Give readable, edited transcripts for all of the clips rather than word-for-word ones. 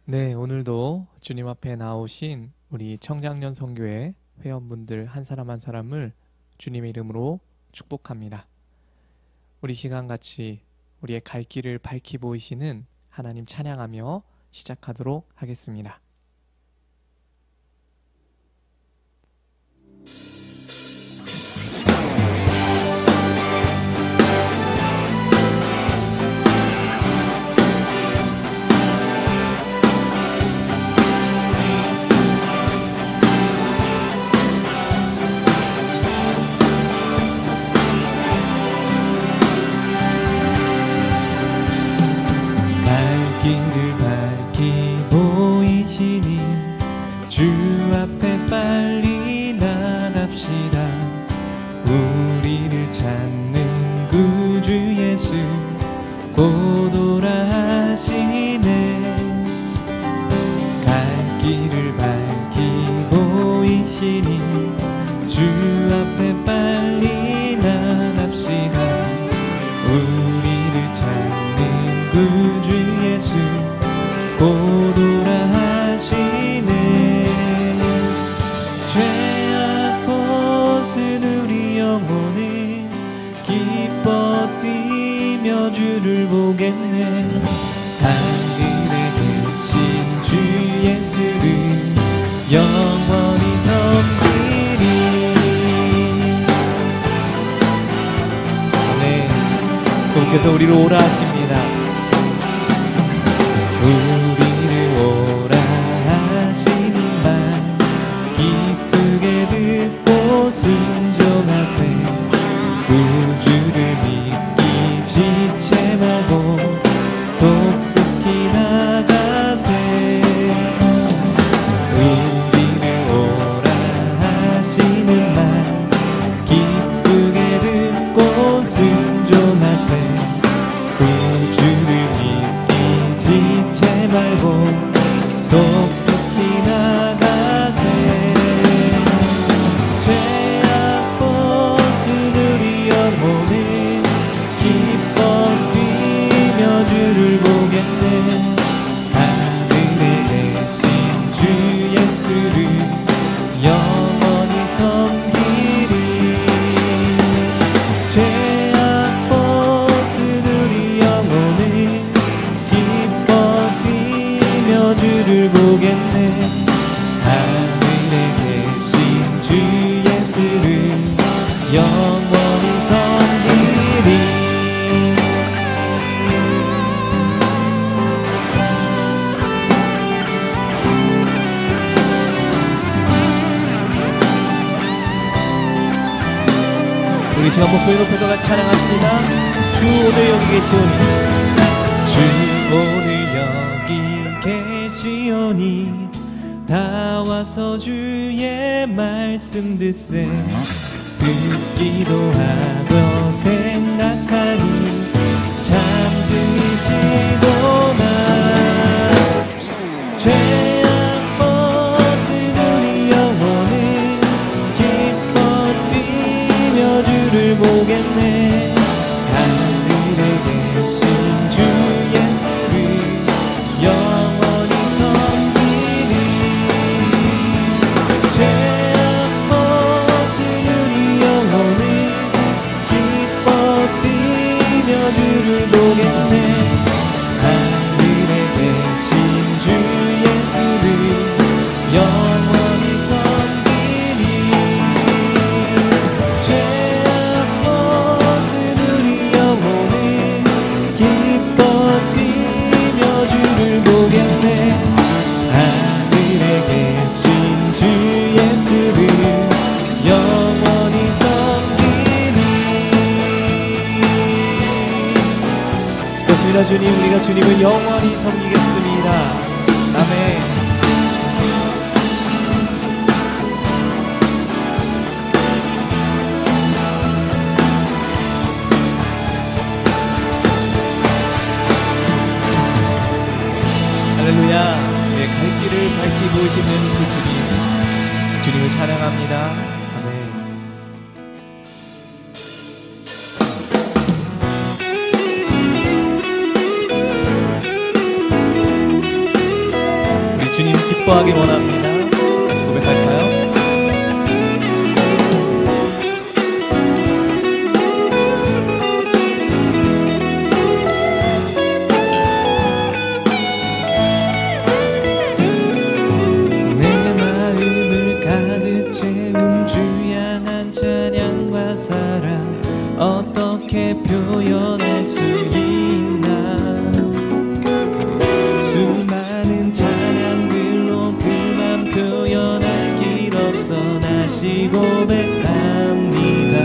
네, 오늘도 주님 앞에 나오신 우리 청장년 선교회 회원분들 한 사람 한 사람을 주님의 이름으로 축복합니다. 우리 시간 같이 우리의 갈 길을 밝히 보이시는 하나님 찬양하며 시작하도록 하겠습니다. 주 앞에 빨리 나갑시다. 우리를 찾는 구주 예수 곧 오라 하시네. 갈 길을 밝히 보이시니 주 앞에 빨리 나갑시다. 우리를 찾는 구주 예수 곧 오라 하시네. 죄악 벗은 우리 영혼은 기뻐 뛰며 주를 보겠네. 하늘에 계신 주 예수를 영원히 섬기리. 네, 그분께서 우리를 오라 하십니다. 우리를 오라 하시는 말 기쁘게 듣고 순종하세. 구주를 믿기 지체 말고 속속히 나가세. 우리를 오라 하시는 말 기쁘게 듣고 순종하세. 구주를 믿기 지체 말고 속속히 나가세. 죄악 벗은 우리 영혼은 기뻐 뛰며 주를 보겠네. 하늘에 계신 주 예수를 영원히 섬기리. 죄악 벗은 우리 영혼은 기뻐 뛰며 주를 보겠네. 하늘에 계신 주 예수를 영원히 섬기리. 우리 지금 목소리 높여서 같이 찬양합시다. 주 오늘 여기 계시오니 주 오늘 여기 계시오니 다 와서 주의 말씀 듣세. 듣기도 하고 생각하니 잠드시도다. 죄악 벗은 우리 영혼은 기뻐 뛰며 주를 보겠네. 하늘에 계신 주 예수를 영원히 섬기리. 죄악 벗은 우리 영혼은 기뻐 뛰며 주를 보겠네. 하늘에 계신 주 예수를 영원히 섬기리. 죄악 벗은 우리 영혼은 기뻐 뛰며 주를 보겠네. 하늘에 계신 주 예수를 영원히 섬기리. 그렇습니다. 주님, 우리가 주님을 영원히 섬기겠습니다. 아멘. 할렐루야. 네, 갈 길을 밝히 보이시는 그 주님, 주님을 찬양합니다. 아멘. 기뻐하기 원합니다. 같이 고백할까요? 어떻게 표현할 수 있나. 수많은 찬양들로 그만 표현할 길 없어 다시 고백합니다.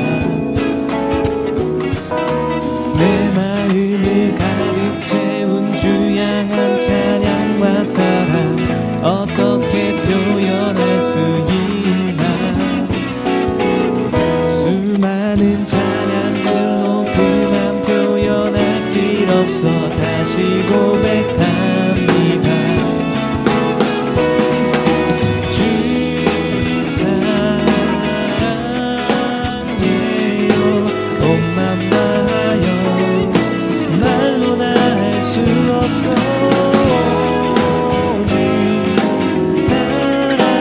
내 마음을 가득 채운 주 향한 찬양과 사랑 어떻게 표현할 수 있나. 수많은 찬양들로 그만 표현할 길 없어 다시 고백합니다. 주 사랑해요. 온 맘 다하여 말로 다 할 수 없어.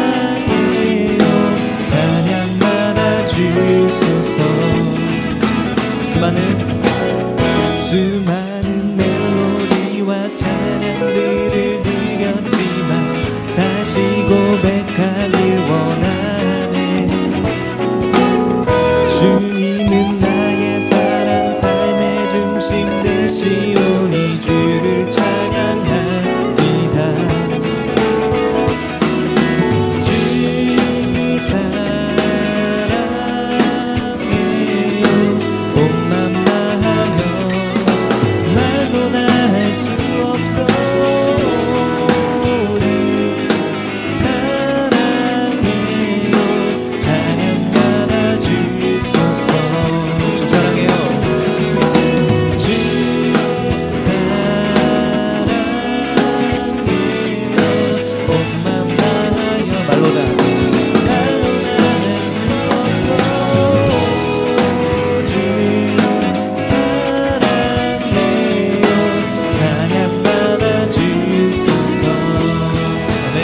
사랑해요. 찬양 받아주소서. 수많은 멜로디와 찬양들을 드렸지만 다시 고백하길 원하네. 주님은 나의 사랑 삶의 중심 되시오니 주를 찬양합니다. 주 사랑해요. 온 맘 다하여 말로 다 할 수 없어. 사랑해요. 찬양 받아주소서. 주 사랑해요. 주 사랑해요. 온 맘 다하여 말로 다 할 수 없어. 주 사랑해요. 찬양 받아주소서. 아멘.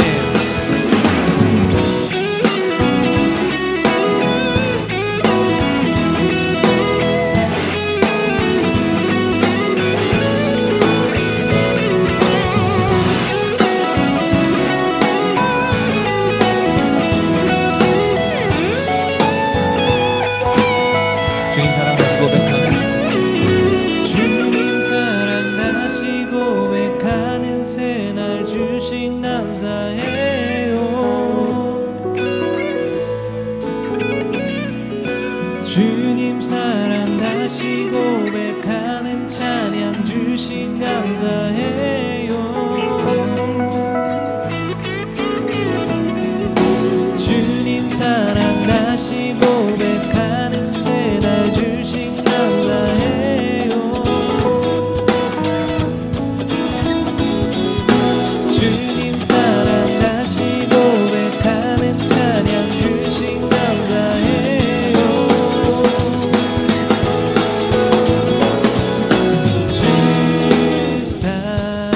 주님 사랑 다시 고백하며 주님 사랑 다시 고백하는 새날 주신 감사해요. 주님 사랑 다시 고백하는 찬양 주신 감사해요. 주님 사랑 다시 고백하는 새날 주신 감사해요. 주님 사랑 다시 고백하는 찬양 주신 감사해요. 주 사랑해요.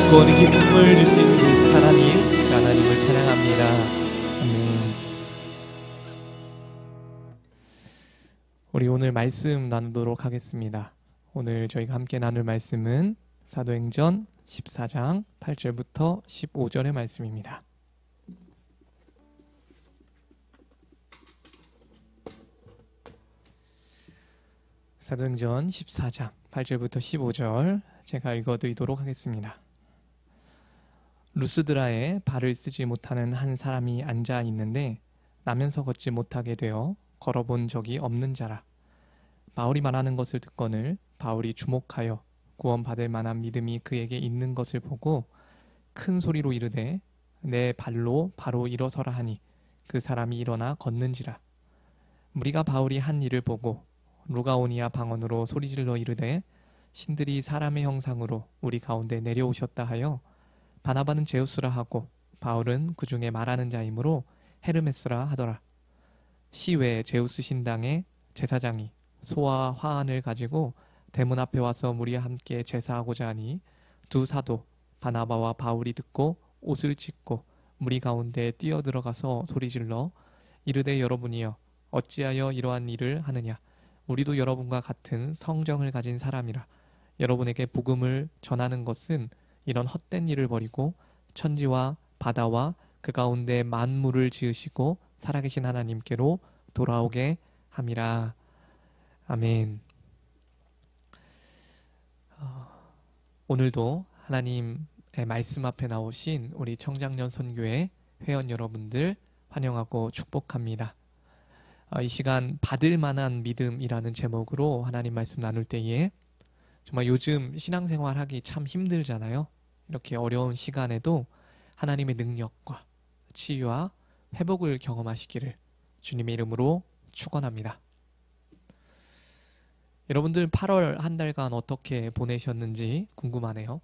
구원의 기쁨을 주신 그 하나님을 찬양합니다. 아멘. 우리 오늘 말씀 나누도록 하겠습니다. 오늘 저희가 함께 나눌 말씀은 사도행전 14장 8절부터 15절의 말씀입니다. 사도행전 14장 8절부터 15절 제가 읽어드리도록 하겠습니다. 루스드라에 발을 쓰지 못하는 한 사람이 앉아 있는데 나면서 걷지 못하게 되어 걸어본 적이 없는 자라. 바울이 말하는 것을 듣거늘 바울이 주목하여 구원받을 만한 믿음이 그에게 있는 것을 보고 큰 소리로 이르되 내 발로 바로 일어서라 하니 그 사람이 일어나 걷는지라. 무리가 바울이 한 일을 보고 루가오니아 방언으로 소리질러 이르되 신들이 사람의 형상으로 우리 가운데 내려오셨다 하여 바나바는 제우스라 하고 바울은 그 중에 말하는 자이므로 헤르메스라 하더라. 시외 제우스 신당의 제사장이 소와 화환을 가지고 대문 앞에 와서 무리와 함께 제사하고자 하니 두 사도 바나바와 바울이 듣고 옷을 찢고 무리 가운데 뛰어들어가서 소리질러 이르되 여러분이여 어찌하여 이러한 일을 하느냐. 우리도 여러분과 같은 성정을 가진 사람이라. 여러분에게 복음을 전하는 것은 이런 헛된 일을 버리고 천지와 바다와 그 가운데 만물을 지으시고 살아계신 하나님께로 돌아오게 함이라. 아멘. 오늘도 하나님의 말씀 앞에 나오신 우리 청장년 선교회 회원 여러분들 환영하고 축복합니다. 이 시간 받을 만한 믿음이라는 제목으로 하나님 말씀 나눌 때에 정말 요즘 신앙생활하기 참 힘들잖아요. 이렇게 어려운 시간에도 하나님의 능력과 치유와 회복을 경험하시기를 주님의 이름으로 축원합니다. 여러분들 8월 한 달간 어떻게 보내셨는지 궁금하네요.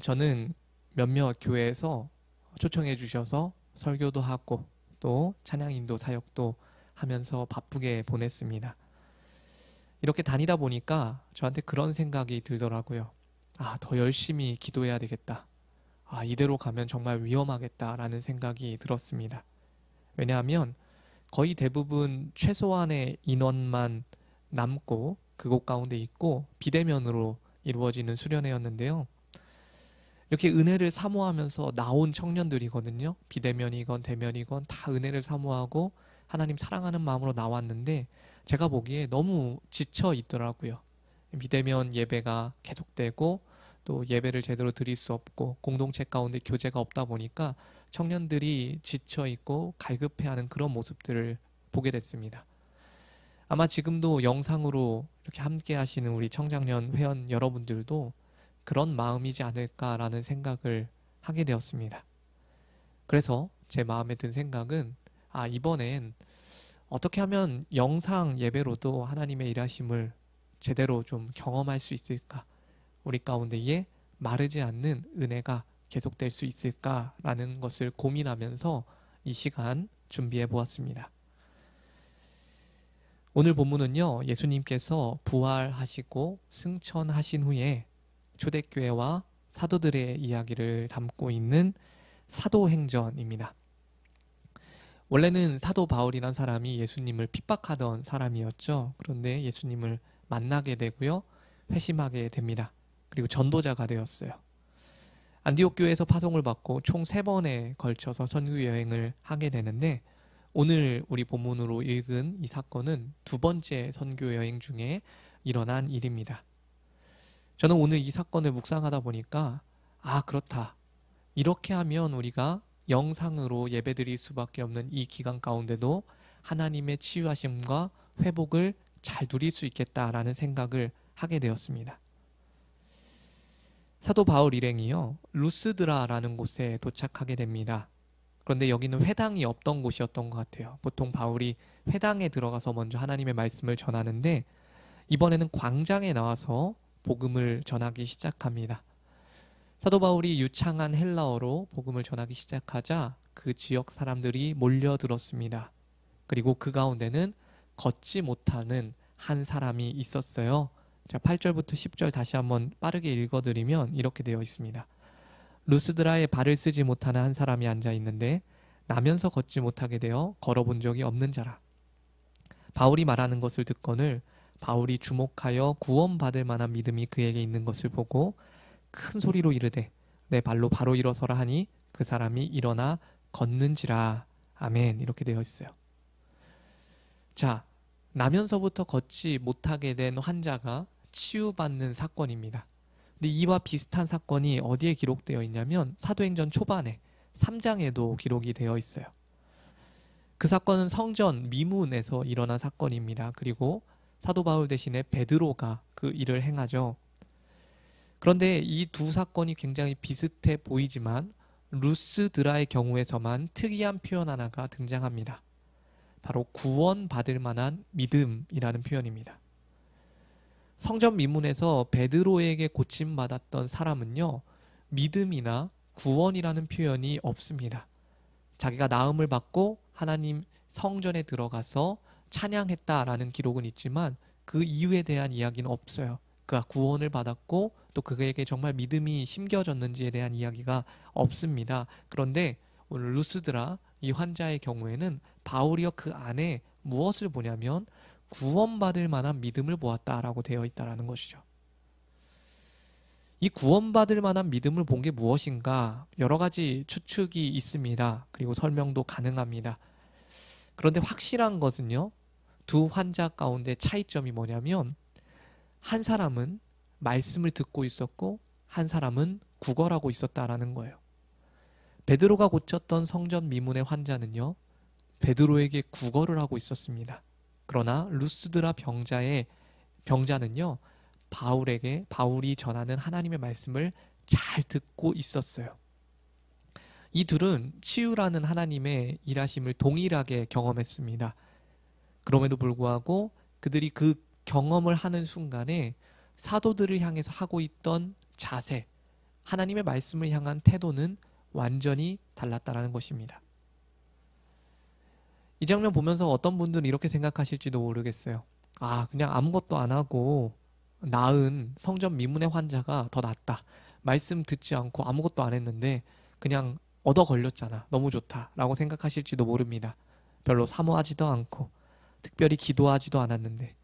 저는 몇몇 교회에서 초청해 주셔서 설교도 하고 또 찬양 인도 사역도 하면서 바쁘게 보냈습니다. 이렇게 다니다 보니까 저한테 그런 생각이 들더라고요. 더 열심히 기도해야 되겠다. 이대로 가면 정말 위험하겠다라는 생각이 들었습니다. 왜냐하면 거의 대부분 최소한의 인원만 남고 그곳 가운데 있고 비대면으로 이루어지는 수련회였는데요. 이렇게 은혜를 사모하면서 나온 청년들이거든요. 비대면이건 대면이건 다 은혜를 사모하고 하나님 사랑하는 마음으로 나왔는데 제가 보기에 너무 지쳐 있더라고요. 비대면 예배가 계속되고 또 예배를 제대로 드릴 수 없고 공동체 가운데 교제가 없다 보니까 청년들이 지쳐 있고 갈급해하는 그런 모습들을 보게 됐습니다. 아마 지금도 영상으로 이렇게 함께 하시는 우리 청장년 회원 여러분들도 그런 마음이지 않을까라는 생각을 하게 되었습니다. 그래서 제 마음에 든 생각은 이번엔 어떻게 하면 영상 예배로도 하나님의 일하심을 제대로 좀 경험할 수 있을까? 우리 가운데에 마르지 않는 은혜가 계속될 수 있을까라는 것을 고민하면서 이 시간 준비해 보았습니다. 오늘 본문은요, 예수님께서 부활하시고 승천하신 후에 초대교회와 사도들의 이야기를 담고 있는 사도행전입니다. 원래는 사도 바울이란 사람이 예수님을 핍박하던 사람이었죠. 그런데 예수님을 만나게 되고요, 회심하게 됩니다. 그리고 전도자가 되었어요. 안디옥 교회에서 파송을 받고 총 3번에 걸쳐서 선교 여행을 하게 되는데 오늘 우리 본문으로 읽은 이 사건은 2번째 선교 여행 중에 일어난 일입니다. 저는 오늘 이 사건을 묵상하다 보니까 그렇다. 이렇게 하면 우리가 영상으로 예배드릴 수밖에 없는 이 기간 가운데도 하나님의 치유하심과 회복을 잘 누릴 수 있겠다라는 생각을 하게 되었습니다. 사도 바울 일행이요, 루스드라라는 곳에 도착하게 됩니다. 그런데 여기는 회당이 없던 곳이었던 것 같아요. 보통 바울이 회당에 들어가서 먼저 하나님의 말씀을 전하는데 이번에는 광장에 나와서 복음을 전하기 시작합니다. 사도 바울이 유창한 헬라어로 복음을 전하기 시작하자 그 지역 사람들이 몰려들었습니다. 그리고 그 가운데는 걷지 못하는 한 사람이 있었어요. 자, 8절부터 10절 다시 한번 빠르게 읽어드리면 이렇게 되어 있습니다. 루스드라에 발을 쓰지 못하는 한 사람이 앉아 있는데 나면서 걷지 못하게 되어 걸어본 적이 없는 자라. 바울이 말하는 것을 듣거늘 바울이 주목하여 구원받을 만한 믿음이 그에게 있는 것을 보고 큰 소리로 이르되 내 발로 바로 일어서라 하니 그 사람이 일어나 걷는지라. 아멘. 이렇게 되어 있어요. 자, 나면서부터 걷지 못하게 된 환자가 치유받는 사건입니다. 근데 이와 비슷한 사건이 어디에 기록되어 있냐면 사도행전 초반에 3장에도 기록이 되어 있어요. 그 사건은 성전 미문에서 일어난 사건입니다. 그리고 사도 바울 대신에 베드로가 그 일을 행하죠. 그런데 이 두 사건이 굉장히 비슷해 보이지만 루스드라의 경우에서만 특이한 표현 하나가 등장합니다. 바로 구원받을 만한 믿음이라는 표현입니다. 성전 미문에서 베드로에게 고침받았던 사람은요, 믿음이나 구원이라는 표현이 없습니다. 자기가 나음을 받고 하나님 성전에 들어가서 찬양했다라는 기록은 있지만 그 이유에 대한 이야기는 없어요. 그가 구원을 받았고 또 그에게 정말 믿음이 심겨졌는지에 대한 이야기가 없습니다. 그런데 오늘 루스드라 이 환자의 경우에는 바울이여 그 안에 무엇을 보냐면 구원받을 만한 믿음을 보았다라고 되어 있다는 것이죠. 이 구원받을 만한 믿음을 본 게 무엇인가 여러 가지 추측이 있습니다. 그리고 설명도 가능합니다. 그런데 확실한 것은요, 두 환자 가운데 차이점이 뭐냐면 한 사람은 말씀을 듣고 있었고 한 사람은 구걸하고 있었다라는 거예요. 베드로가 고쳤던 성전 미문의 환자는요, 베드로에게 구걸을 하고 있었습니다. 그러나 루스드라 병자는요, 바울이 전하는 하나님의 말씀을 잘 듣고 있었어요. 이 둘은 치유라는 하나님의 일하심을 동일하게 경험했습니다. 그럼에도 불구하고 그들이 그 경험을 하는 순간에 사도들을 향해서 하고 있던 자세, 하나님의 말씀을 향한 태도는 완전히 달랐다는 것입니다. 이 장면 보면서 어떤 분들은 이렇게 생각하실지도 모르겠어요. 아, 그냥 아무것도 안 하고 나은 성전 미문의 환자가 더 낫다. 말씀 듣지 않고 아무것도 안 했는데 그냥 얻어 걸렸잖아. 너무 좋다. 라고 생각하실지도 모릅니다. 별로 사모하지도 않고 특별히 기도하지도 않았는데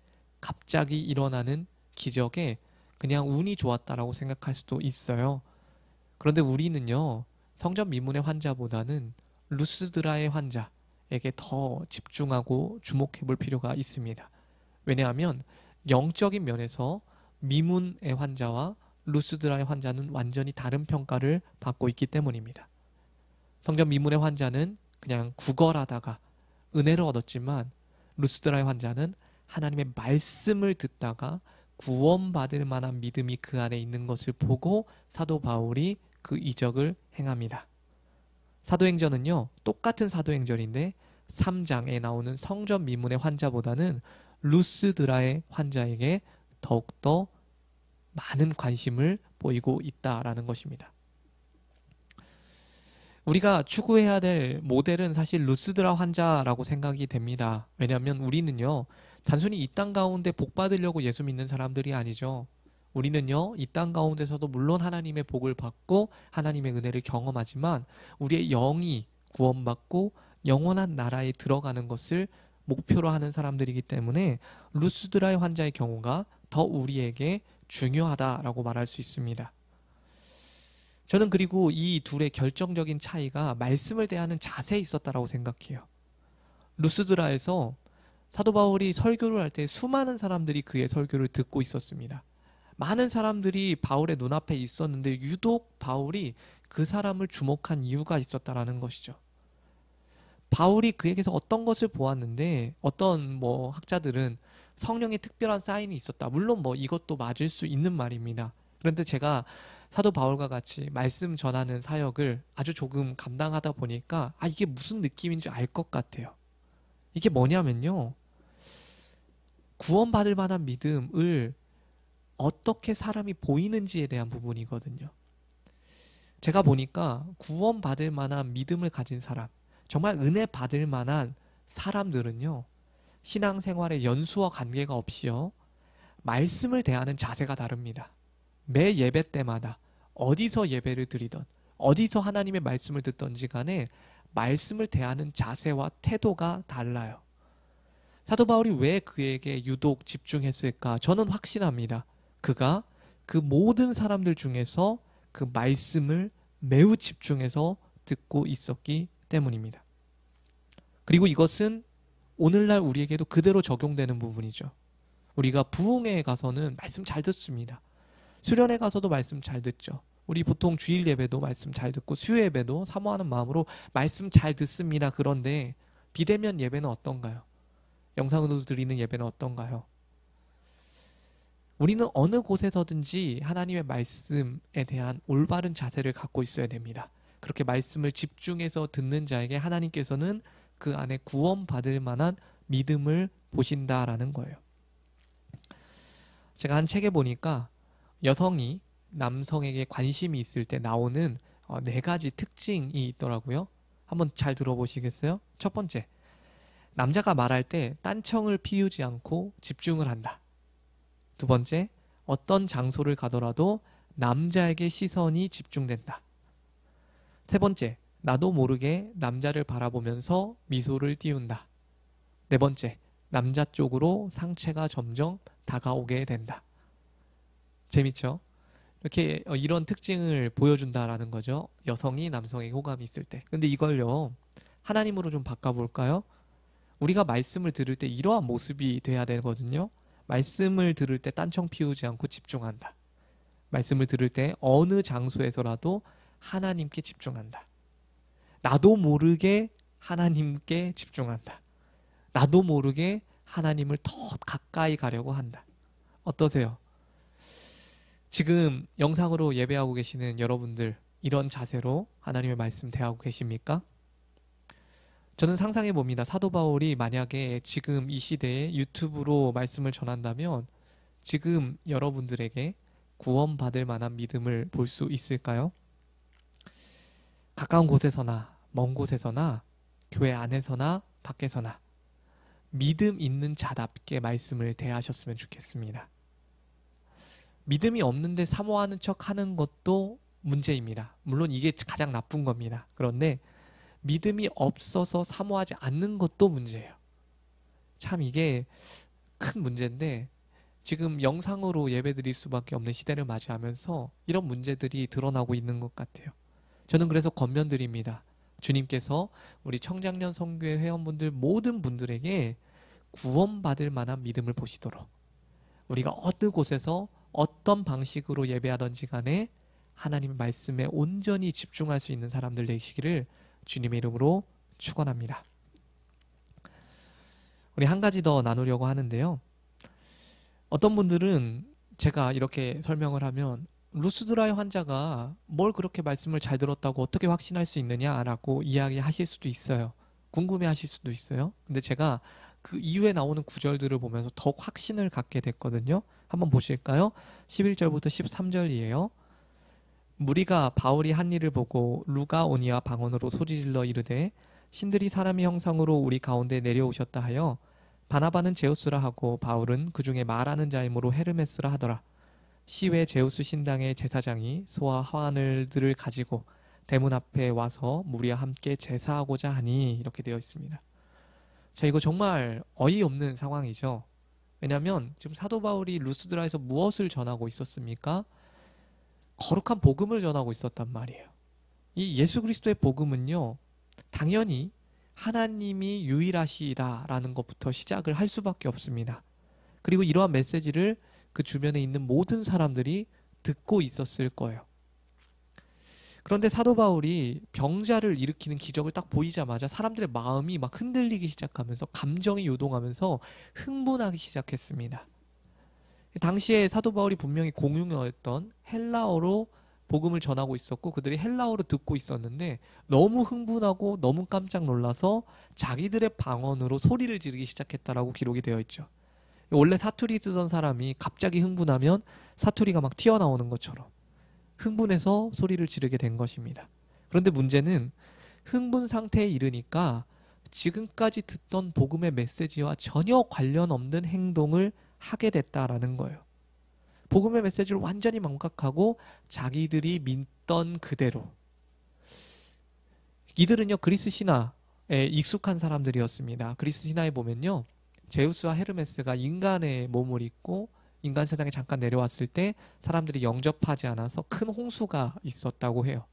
갑자기 일어나는 기적에 그냥 운이 좋았다라고 생각할 수도 있어요. 그런데 우리는요, 성전 미문의 환자보다는 루스드라의 환자에게 더 집중하고 주목해 볼 필요가 있습니다. 왜냐하면 영적인 면에서 미문의 환자와 루스드라의 환자는 완전히 다른 평가를 받고 있기 때문입니다. 성전 미문의 환자는 그냥 구걸하다가 은혜를 얻었지만 루스드라의 환자는 하나님의 말씀을 듣다가 구원받을 만한 믿음이 그 안에 있는 것을 보고 사도 바울이 그 이적을 행합니다. 사도행전은요, 똑같은 사도행전인데 3장에 나오는 성전 미문의 환자보다는 루스드라의 환자에게 더욱더 많은 관심을 보이고 있다라는 것입니다. 우리가 추구해야 될 모델은 사실 루스드라 환자라고 생각이 됩니다. 왜냐하면 우리는요, 단순히 이 땅 가운데 복 받으려고 예수 믿는 사람들이 아니죠. 우리는요, 이 땅 가운데서도 물론 하나님의 복을 받고 하나님의 은혜를 경험하지만 우리의 영이 구원받고 영원한 나라에 들어가는 것을 목표로 하는 사람들이기 때문에 루스드라의 환자의 경우가 더 우리에게 중요하다라고 말할 수 있습니다. 저는 그리고 이 둘의 결정적인 차이가 말씀을 대하는 자세에 있었다라고 생각해요. 루스드라에서 사도 바울이 설교를 할 때 수많은 사람들이 그의 설교를 듣고 있었습니다. 많은 사람들이 바울의 눈앞에 있었는데 유독 바울이 그 사람을 주목한 이유가 있었다라는 것이죠. 바울이 그에게서 어떤 것을 보았는데 어떤 학자들은 성령의 특별한 사인이 있었다. 물론 이것도 맞을 수 있는 말입니다. 그런데 제가 사도 바울과 같이 말씀 전하는 사역을 아주 조금 감당하다 보니까 이게 무슨 느낌인지 알 것 같아요. 이게 뭐냐면요, 구원받을 만한 믿음을 어떻게 사람이 보이는지에 대한 부분이거든요. 제가 보니까 구원받을 만한 믿음을 가진 사람, 정말 은혜 받을 만한 사람들은요, 신앙생활의 연수와 관계가 없이요, 말씀을 대하는 자세가 다릅니다. 매 예배 때마다 어디서 예배를 드리던 어디서 하나님의 말씀을 듣던지 간에 말씀을 대하는 자세와 태도가 달라요. 사도 바울이 왜 그에게 유독 집중했을까? 저는 확신합니다. 그가 그 모든 사람들 중에서 그 말씀을 매우 집중해서 듣고 있었기 때문입니다. 그리고 이것은 오늘날 우리에게도 그대로 적용되는 부분이죠. 우리가 부흥회에 가서는 말씀 잘 듣습니다. 수련회 가서도 말씀 잘 듣죠. 우리 보통 주일 예배도 말씀 잘 듣고 수요 예배도 사모하는 마음으로 말씀 잘 듣습니다. 그런데 비대면 예배는 어떤가요? 영상으로 드리는 예배는 어떤가요? 우리는 어느 곳에서든지 하나님의 말씀에 대한 올바른 자세를 갖고 있어야 됩니다. 그렇게 말씀을 집중해서 듣는 자에게 하나님께서는 그 안에 구원받을 만한 믿음을 보신다라는 거예요. 제가 한 책에 보니까 여성이 남성에게 관심이 있을 때 나오는 4가지 특징이 있더라고요. 한번 잘 들어보시겠어요? 첫 번째, 남자가 말할 때 딴청을 피우지 않고 집중을 한다. 두 번째, 어떤 장소를 가더라도 남자에게 시선이 집중된다. 세 번째, 나도 모르게 남자를 바라보면서 미소를 띄운다. 네 번째, 남자 쪽으로 상체가 점점 다가오게 된다. 재밌죠? 이렇게 이런 특징을 보여준다라는 거죠. 여성이 남성에게 호감이 있을 때. 근데 이걸요, 하나님으로 좀 바꿔볼까요? 우리가 말씀을 들을 때 이러한 모습이 돼야 되거든요. 말씀을 들을 때 딴청 피우지 않고 집중한다. 말씀을 들을 때 어느 장소에서라도 하나님께 집중한다. 나도 모르게 하나님께 집중한다. 나도 모르게 하나님을 더 가까이 가려고 한다. 어떠세요? 지금 영상으로 예배하고 계시는 여러분들, 이런 자세로 하나님의 말씀 대하고 계십니까? 저는 상상해 봅니다. 사도 바울이 만약에 지금 이 시대에 유튜브로 말씀을 전한다면 지금 여러분들에게 구원받을 만한 믿음을 볼 수 있을까요? 가까운 곳에서나 먼 곳에서나 교회 안에서나 밖에서나 믿음 있는 자답게 말씀을 대하셨으면 좋겠습니다. 믿음이 없는데 사모하는 척 하는 것도 문제입니다. 물론 이게 가장 나쁜 겁니다. 그런데 믿음이 없어서 사모하지 않는 것도 문제예요. 참 이게 큰 문제인데 지금 영상으로 예배드릴 수밖에 없는 시대를 맞이하면서 이런 문제들이 드러나고 있는 것 같아요. 저는 그래서 권면드립니다. 주님께서 우리 청장년 선교회 회원분들 모든 분들에게 구원받을 만한 믿음을 보시도록 우리가 어느 곳에서 어떤 방식으로 예배하든지 간에 하나님의 말씀에 온전히 집중할 수 있는 사람들 되시기를 주님의 이름으로 축원합니다. 우리 한 가지 더 나누려고 하는데요. 어떤 분들은 제가 이렇게 설명을 하면 루스드라의 환자가 뭘 그렇게 말씀을 잘 들었다고 어떻게 확신할 수 있느냐라고 이야기하실 수도 있어요. 궁금해하실 수도 있어요. 근데 제가 그 이후에 나오는 구절들을 보면서 더욱 확신을 갖게 됐거든요. 한번 보실까요? 11절부터 13절이에요. 무리가 바울이 한 일을 보고 루가오니아 방언으로 소리질러 이르되 신들이 사람의 형상으로 우리 가운데 내려오셨다 하여 바나바는 제우스라 하고 바울은 그 중에 말하는 자이므로 헤르메스라 하더라. 시외 제우스 신당의 제사장이 소와 화환들을 가지고 대문 앞에 와서 무리와 함께 제사하고자 하니 이렇게 되어 있습니다. 자, 이거 정말 어이없는 상황이죠. 왜냐하면 지금 사도 바울이 루스드라에서 무엇을 전하고 있었습니까? 거룩한 복음을 전하고 있었단 말이에요. 이 예수 그리스도의 복음은요, 당연히 하나님이 유일하시다라는 것부터 시작을 할 수밖에 없습니다. 그리고 이러한 메시지를 그 주변에 있는 모든 사람들이 듣고 있었을 거예요. 그런데 사도 바울이 병자를 일으키는 기적을 딱 보이자마자 사람들의 마음이 막 흔들리기 시작하면서 감정이 요동하면서 흥분하기 시작했습니다. 당시에 사도 바울이 분명히 공용어였던 헬라어로 복음을 전하고 있었고 그들이 헬라어로 듣고 있었는데 너무 흥분하고 너무 깜짝 놀라서 자기들의 방언으로 소리를 지르기 시작했다라고 기록이 되어 있죠. 원래 사투리 쓰던 사람이 갑자기 흥분하면 사투리가 막 튀어나오는 것처럼 흥분해서 소리를 지르게 된 것입니다. 그런데 문제는 흥분 상태에 이르니까 지금까지 듣던 복음의 메시지와 전혀 관련 없는 행동을 하게 됐다라는 거예요. 복음의 메시지를 완전히 망각하고 자기들이 믿던 그대로 이들은요 그리스 신화에 익숙한 사람들이었습니다. 그리스 신화에 보면요 제우스와 헤르메스가 인간의 몸을 입고 인간 세상에 잠깐 내려왔을 때 사람들이 영접하지 않아서 큰 홍수가 있었다고 해요.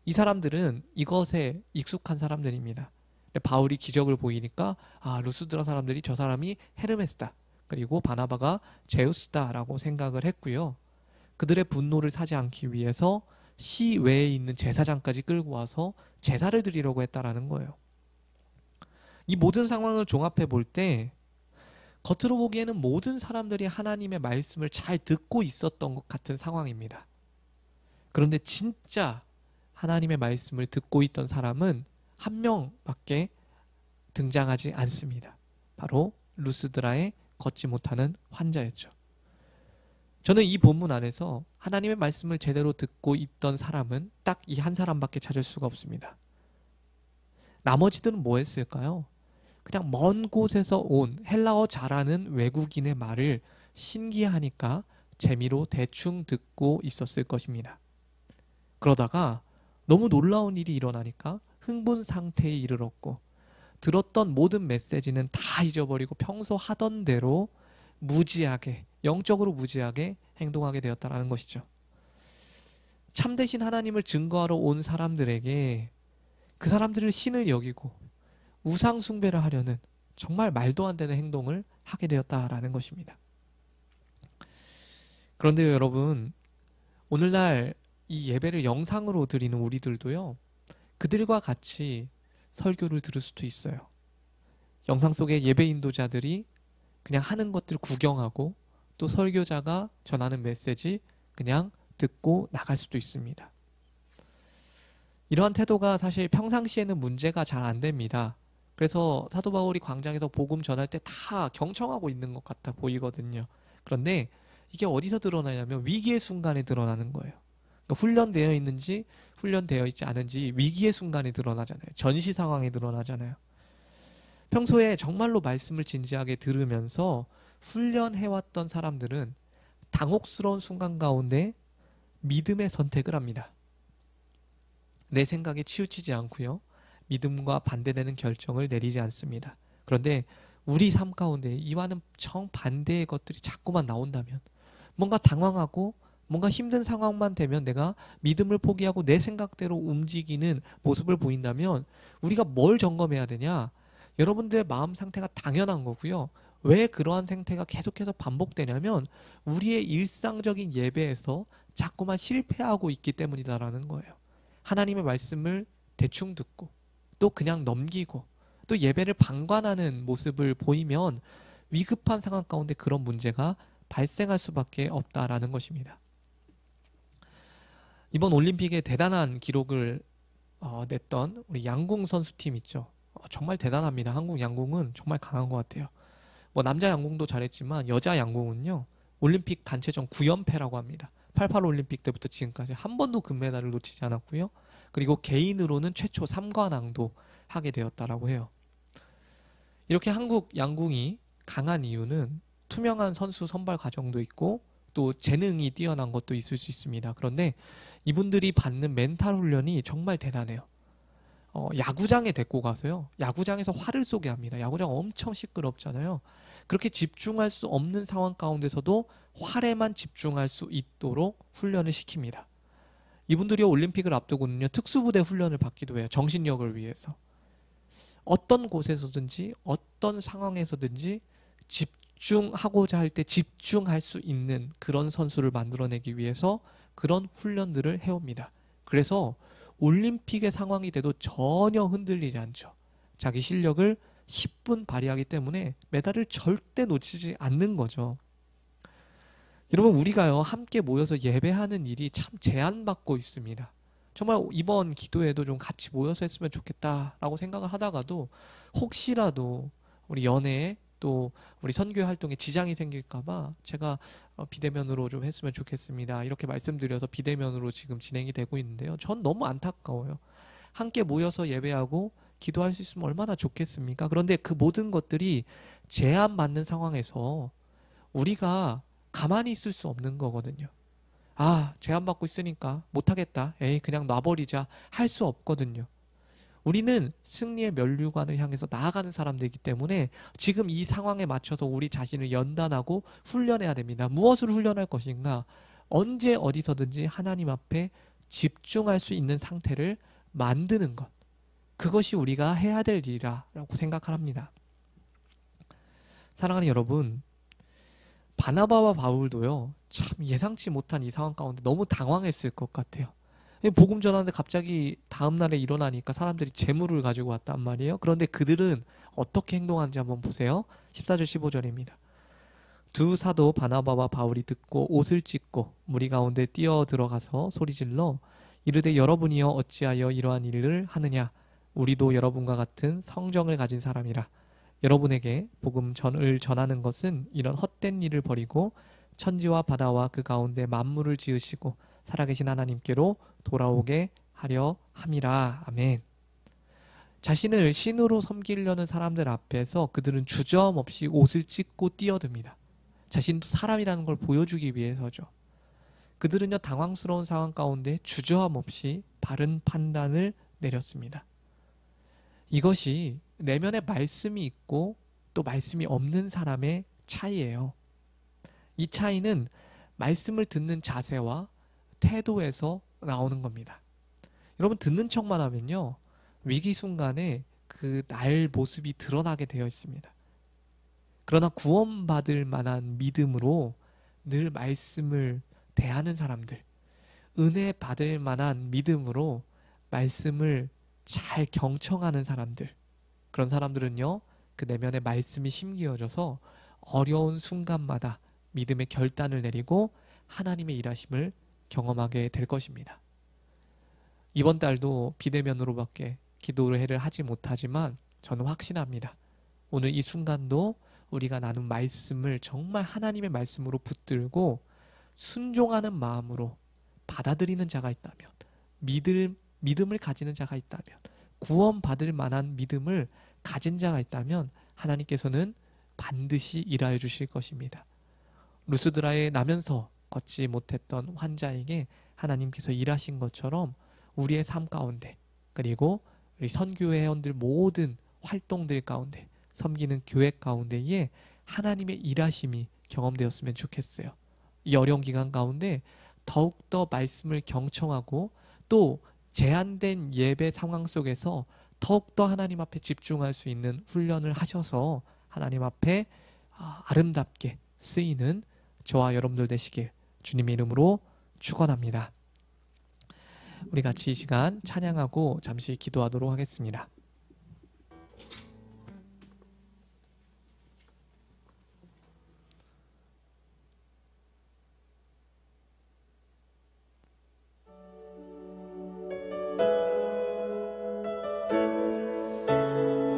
이 사람들은 이것에 익숙한 사람들입니다. 근데 바울이 기적을 보이니까 아 루스드라 사람들이 저 사람이 헤르메스다. 그리고 바나바가 제우스다라고 생각을 했고요. 그들의 분노를 사지 않기 위해서 시외에 있는 제사장까지 끌고 와서 제사를 드리려고 했다라는 거예요. 이 모든 상황을 종합해 볼 때 겉으로 보기에는 모든 사람들이 하나님의 말씀을 잘 듣고 있었던 것 같은 상황입니다. 그런데 진짜 하나님의 말씀을 듣고 있던 사람은 한 명밖에 등장하지 않습니다. 바로 루스드라의 걷지 못하는 환자였죠. 저는 이 본문 안에서 하나님의 말씀을 제대로 듣고 있던 사람은 딱 이 한 사람밖에 찾을 수가 없습니다. 나머지들은 뭐 했을까요? 그냥 먼 곳에서 온 헬라어 잘하는 외국인의 말을 신기하니까 재미로 대충 듣고 있었을 것입니다. 그러다가 너무 놀라운 일이 일어나니까 흥분 상태에 이르렀고 들었던 모든 메시지는 다 잊어버리고 평소 하던 대로 무지하게, 영적으로 무지하게 행동하게 되었다는 것이죠. 참되신 하나님을 증거하러 온 사람들에게 그 사람들을 신을 여기고 우상 숭배를 하려는 정말 말도 안 되는 행동을 하게 되었다라는 것입니다. 그런데 여러분, 오늘날 이 예배를 영상으로 드리는 우리들도요, 그들과 같이 설교를 들을 수도 있어요. 영상 속의 예배 인도자들이 그냥 하는 것들 구경하고 또 설교자가 전하는 메시지 그냥 듣고 나갈 수도 있습니다. 이러한 태도가 사실 평상시에는 문제가 잘 안 됩니다. 그래서 사도 바울이 광장에서 복음 전할 때 다 경청하고 있는 것 같아 보이거든요. 그런데 이게 어디서 드러나냐면 위기의 순간에 드러나는 거예요. 그러니까 훈련되어 있는지 훈련되어 있지 않은지 위기의 순간에 드러나잖아요. 전시 상황에 드러나잖아요. 평소에 정말로 말씀을 진지하게 들으면서 훈련해왔던 사람들은 당혹스러운 순간 가운데 믿음의 선택을 합니다. 내 생각에 치우치지 않고요. 믿음과 반대되는 결정을 내리지 않습니다. 그런데 우리 삶 가운데 이와는 정반대의 것들이 자꾸만 나온다면 뭔가 당황하고 뭔가 힘든 상황만 되면 내가 믿음을 포기하고 내 생각대로 움직이는 모습을 보인다면 우리가 뭘 점검해야 되냐? 여러분들의 마음 상태가 당연한 거고요. 왜 그러한 상태가 계속해서 반복되냐면 우리의 일상적인 예배에서 자꾸만 실패하고 있기 때문이다라는 거예요. 하나님의 말씀을 대충 듣고 또 그냥 넘기고 또 예배를 방관하는 모습을 보이면 위급한 상황 가운데 그런 문제가 발생할 수밖에 없다라는 것입니다. 이번 올림픽에 대단한 기록을 냈던 우리 양궁 선수팀 있죠. 정말 대단합니다. 한국 양궁은 정말 강한 것 같아요. 뭐 남자 양궁도 잘했지만 여자 양궁은요. 올림픽 단체전 9연패라고 합니다. 88 올림픽 때부터 지금까지 한 번도 금메달을 놓치지 않았고요. 그리고 개인으로는 최초 3관왕도 하게 되었다라고 해요. 이렇게 한국 양궁이 강한 이유는 투명한 선수 선발 과정도 있고 또 재능이 뛰어난 것도 있을 수 있습니다. 그런데 이분들이 받는 멘탈 훈련이 정말 대단해요. 야구장에 데리고 가서요. 야구장에서 화를 쏘게 합니다. 야구장 엄청 시끄럽잖아요. 그렇게 집중할 수 없는 상황 가운데서도 활에만 집중할 수 있도록 훈련을 시킵니다. 이분들이 올림픽을 앞두고는요. 특수부대 훈련을 받기도 해요. 정신력을 위해서. 어떤 곳에서든지 어떤 상황에서든지 집중하고자 할 때 집중할 수 있는 그런 선수를 만들어내기 위해서 그런 훈련들을 해옵니다. 그래서 올림픽의 상황이 돼도 전혀 흔들리지 않죠. 자기 실력을 10분 발휘하기 때문에 메달을 절대 놓치지 않는 거죠. 여러분 우리가요 함께 모여서 예배하는 일이 참 제한받고 있습니다. 정말 이번 기도에도 좀 같이 모여서 했으면 좋겠다라고 생각을 하다가도 혹시라도 우리 연애에 또 우리 선교 활동에 지장이 생길까봐 제가 비대면으로 좀 했으면 좋겠습니다. 이렇게 말씀드려서 비대면으로 지금 진행이 되고 있는데요. 전 너무 안타까워요. 함께 모여서 예배하고 기도할 수 있으면 얼마나 좋겠습니까? 그런데 그 모든 것들이 제한받는 상황에서 우리가 가만히 있을 수 없는 거거든요. 아, 제한받고 있으니까 못하겠다. 에이, 그냥 놔버리자. 할 수 없거든요. 우리는 승리의 면류관을 향해서 나아가는 사람들이기 때문에 지금 이 상황에 맞춰서 우리 자신을 연단하고 훈련해야 됩니다. 무엇을 훈련할 것인가? 언제 어디서든지 하나님 앞에 집중할 수 있는 상태를 만드는 것. 그것이 우리가 해야 될 일이라고 생각합니다. 사랑하는 여러분, 바나바와 바울도요, 참 예상치 못한 이 상황 가운데 너무 당황했을 것 같아요. 복음 전하는데 갑자기 다음날에 일어나니까 사람들이 재물을 가지고 왔단 말이에요. 그런데 그들은 어떻게 행동하는지 한번 보세요. 14절 15절입니다. 두 사도 바나바와 바울이 듣고 옷을 찢고 무리 가운데 뛰어 들어가서 소리질러 이르되 여러분이여 어찌하여 이러한 일을 하느냐? 우리도 여러분과 같은 성정을 가진 사람이라. 여러분에게 복음을 전하는 것은 이런 헛된 일을 버리고 천지와 바다와 그 가운데 만물을 지으시고 살아계신 하나님께로 돌아오게 하려 함이라. 아멘. 자신을 신으로 섬기려는 사람들 앞에서 그들은 주저함없이 옷을 찢고 뛰어듭니다. 자신도 사람이라는 걸 보여주기 위해서죠. 그들은요, 당황스러운 상황 가운데 주저함없이 바른 판단을 내렸습니다. 이것이 내면에 말씀이 있고 또 말씀이 없는 사람의 차이예요. 이 차이는 말씀을 듣는 자세와 태도에서 나오는 겁니다. 여러분, 듣는 척만 하면요, 위기 순간에 그 나의 모습이 드러나게 되어 있습니다. 그러나 구원받을 만한 믿음으로 늘 말씀을 대하는 사람들, 은혜 받을 만한 믿음으로 말씀을 잘 경청하는 사람들, 그런 사람들은요, 그 내면의 말씀이 심기어져서 어려운 순간마다 믿음의 결단을 내리고 하나님의 일하심을 경험하게 될 것입니다. 이번 달도 비대면으로밖에 기도를 하지 못하지만 저는 확신합니다. 오늘 이 순간도 우리가 나눈 말씀을 정말 하나님의 말씀으로 붙들고 순종하는 마음으로 받아들이는 자가 있다면, 믿음을 가지는 자가 있다면, 구원받을 만한 믿음을 가진 자가 있다면 하나님께서는 반드시 일하여 주실 것입니다. 루스드라에 나면서 걷지 못했던 환자에게 하나님께서 일하신 것처럼 우리의 삶 가운데, 그리고 우리 선교회원들 모든 활동들 가운데, 섬기는 교회 가운데에 하나님의 일하심이 경험되었으면 좋겠어요. 이 어려운 기간 가운데 더욱더 말씀을 경청하고 또 제한된 예배 상황 속에서 더욱더 하나님 앞에 집중할 수 있는 훈련을 하셔서 하나님 앞에 아름답게 쓰이는 저와 여러분들 되시길 주님의 이름으로 축원합니다. 우리 같이 이 시간 찬양하고 잠시 기도하도록 하겠습니다.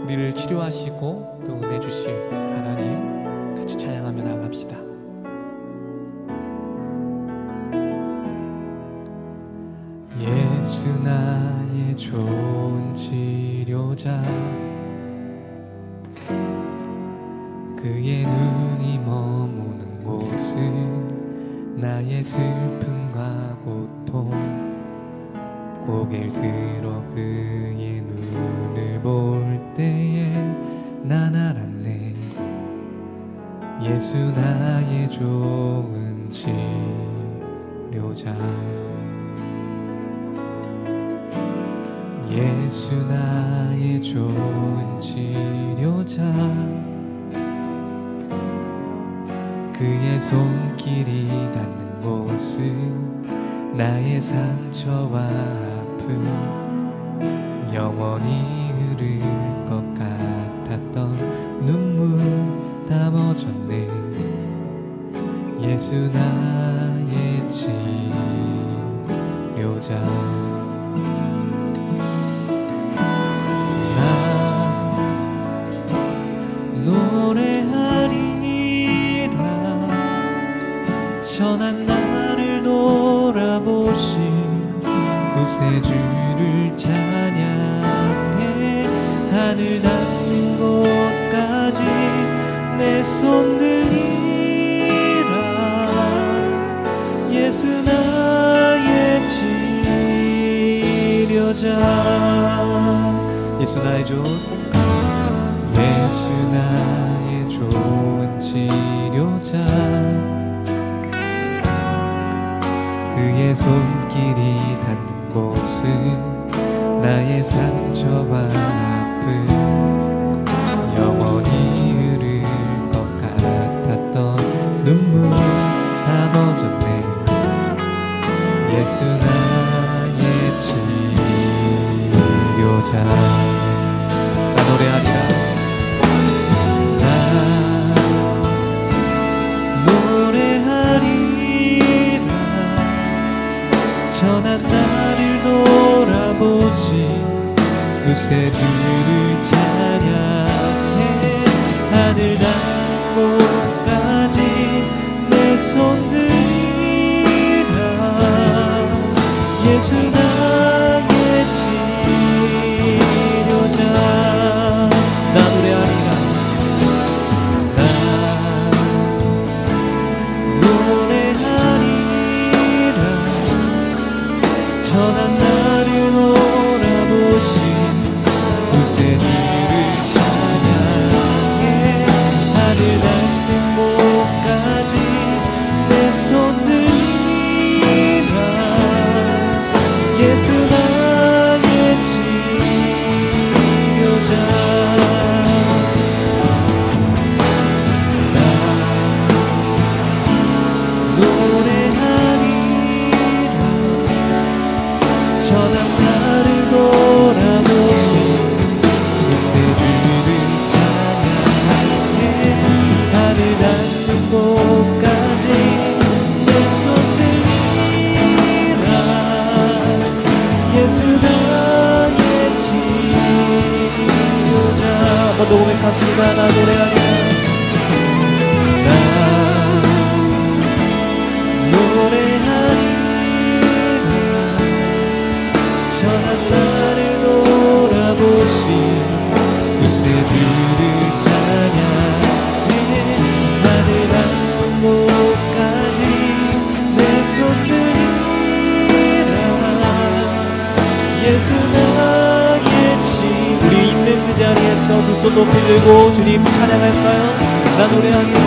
우리를 치료하시고 또 은혜 주실 하나님 같이 찬양하며 나갑시다. 예수 나의 좋은 치료자, 그의 눈이 머무는 곳은 나의 슬픔과 고통, 고개를 들어 그의 눈을 볼 때에 난 알았네. 예수 나의 좋은 치료자, 예수 나의 좋은 치료자, 그의 손길이 닿는 곳은 나의 상처와 아픔, 영원히 흐를 것 같았던 눈물 다 멎었네. 예수 나의 치료자, 노래하리라. 선한 나를 돌아보신 구세주를 찬양해. 하늘 닿는 곳까지 내 손 들리라. 예수 나의 치료자, 예수 나의 좋은 예수 나의 좋은 치료자 그의 손길이 닿는 곳은 나의 상처와 아픔 영원히 흐를 것 같았던 눈물 다 멎었네 예수 나의 치료자 나 노래하리라 전한 나를 돌아보신 구세주를 찬양해 하늘 땅곳까지 내 손 들이라 예수 나의 치료자 나 노래하리라 전한 나를 돌아보신 구세주를 찬양해 하늘 닿는 곳까지 내 손 들이라 예수 나의 치료자 전한 나를 돌아보신 구세주를 찬양해 하늘 닿는 곳까지 내 손 들이라 예수 나의 치료자 한번 더 고백합시다 나 노래하리라 나 노래하리라 전한 나를 돌아보신 구세주를 찬양해 하늘 닿는 곳까지 내 손 들이라 예수 나의 치 우리 있는 그 자리에서 두 손 높이 들고 주님 찬양할까요? 나 노래하리라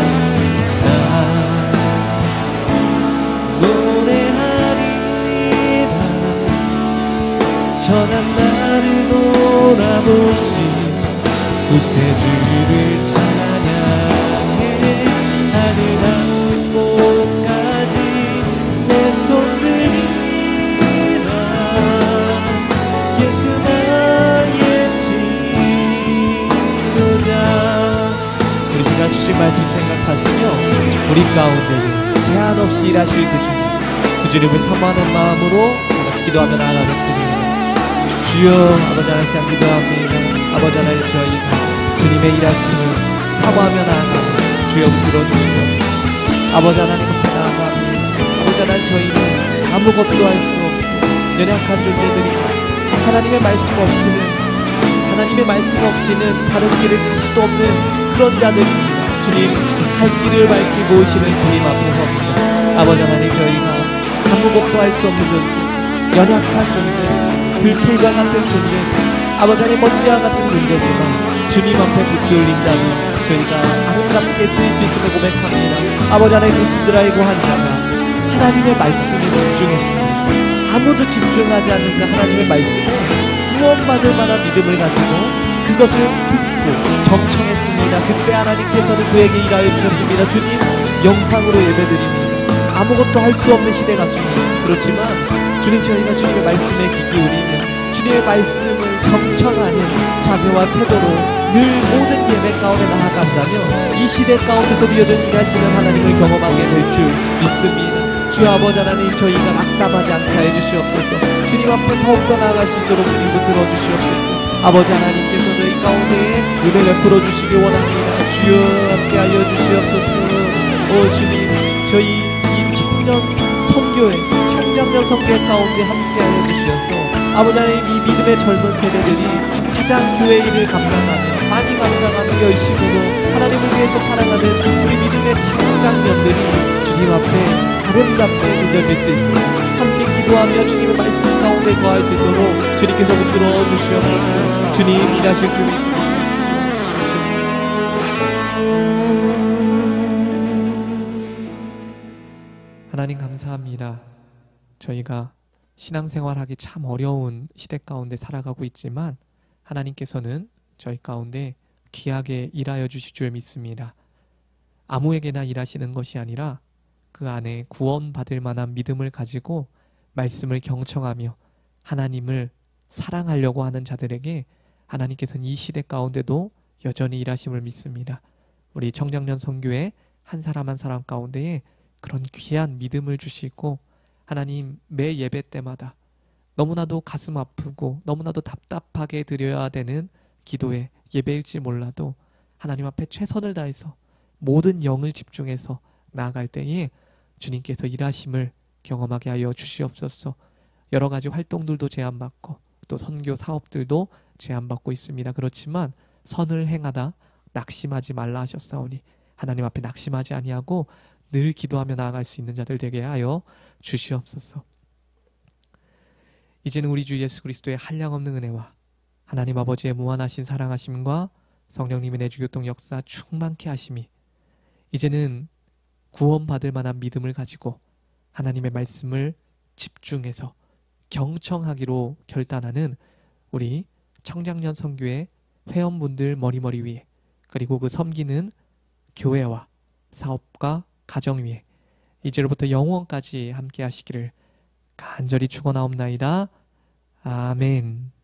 전한 나를 돌아보신 구세주를 찬양해 하늘 닿는 곳까지 내 손 들이라 예수 나의 치료자 우리 시간 주신 말씀 생각하시며 우리 가운데 제한 없이 일하실 그 주님 그 주님을 사모하는 마음으로 같이 기도하며 나아가겠습니다. 주여 아버지 하나님 시간 기도합니다. 아버지 하나님 저희가 주님의 일하심을 사모하며 나아가며 주여 들어주시옵소서. 아버지 하나님 앞에 나아갑니다. 아버지 하나님 저희는 아무것도 할 수 없고 연약한 존재들이 하나님의 말씀 없이는 다른 길을 갈 수도 없는 그런 자들입니다. 주님 갈 길을 밝히고 오시는 주님 앞에 섭니다. 아버지 하나님 저희가 아무것도 할 수 없는 존재 연약한 존재 들풀과 같은 존재 아버지 하나님 먼지와 같은 존재지만 주님 앞에 붙들린다면 저희가 아름답게 쓰일 수 있음을 고백합니다. 아버지 하나님 무슨들 알고 한 자가 하나님의 말씀에 집중했습니다. 아무도 집중하지 않는 그 하나님의 말씀에 구원받을 만한 믿음을 가지고 그것을 듣고 경청했습니다. 그때 하나님께서는 그에게 일하여 주셨습니다. 주님 영상으로 예배드립니다. 아무것도 할 수 없는 시대 같습니다. 그렇지만 주님 저희가 주님의 말씀에 귀 기울이며 주님의 말씀을 경청하는 자세와 태도로 늘 모든 예배 가운데 나아간다며 이 시대 가운데서 여전히 일하시는 하나님을 경험하게 될 줄 믿습니다. 주 아버지 하나님 저희가 낙담하지 않게 해주시옵소서. 주님 앞에 더욱더 나아갈 수 있도록 주님 붙들어 주시옵소서. 아버지 하나님께서 저희 가운데 은혜 베풀어 주시기 원합니다. 주여 함께하여 주시옵소서. 오 주님 저희 이 청년 선교회 청장년 선교회 가운데 함께하여 주시옵소서. 아버지 하나님 이 믿음의 젊은 세대들이 가장 교회 일을 감당하며 많이 나가는 열심으로 하나님을 위해서 살아가는 우리 믿음의 청장년들이 주님 앞에 아름답게 빚어질 수 있도록 함께 기도하며 주님의 말씀 가운데 거할 수 있도록 주님께서 붙들어 주시옵소서. 주님 일하실 줄 믿습니다. 하나님 감사합니다. 저희가 신앙생활하기 참 어려운 시대 가운데 살아가고 있지만 하나님께서는 저희 가운데 귀하게 일하여 주실 줄 믿습니다. 아무에게나 일하시는 것이 아니라 그 안에 구원받을 만한 믿음을 가지고 말씀을 경청하며 하나님을 사랑하려고 하는 자들에게 하나님께서는 이 시대 가운데도 여전히 일하심을 믿습니다. 우리 청장년 선교회 한 사람 한 사람 가운데에 그런 귀한 믿음을 주시고 하나님 매 예배 때마다 너무나도 가슴 아프고 너무나도 답답하게 드려야 되는 기도에 예배일지 몰라도 하나님 앞에 최선을 다해서 모든 영을 집중해서 나아갈 때에 주님께서 일하심을 경험하게 하여 주시옵소서. 여러 가지 활동들도 제한받고 또 선교 사업들도 제한받고 있습니다. 그렇지만 선을 행하다 낙심하지 말라 하셨사오니 하나님 앞에 낙심하지 아니하고 늘 기도하며 나아갈 수 있는 자들 되게 하여 주시옵소서. 이제는 우리 주 예수 그리스도의 한량없는 은혜와 하나님 아버지의 무한하신 사랑하심과 성령님의 내주교통 역사 충만케 하심이 이제는 구원받을 만한 믿음을 가지고 하나님의 말씀을 집중해서 경청하기로 결단하는 우리 청장년 선교회 회원분들 머리머리 위에 그리고 그 섬기는 교회와 사업과 가정 위에 이제로부터 영원까지 함께 하시기를 간절히 축원하옵나이다. 아멘.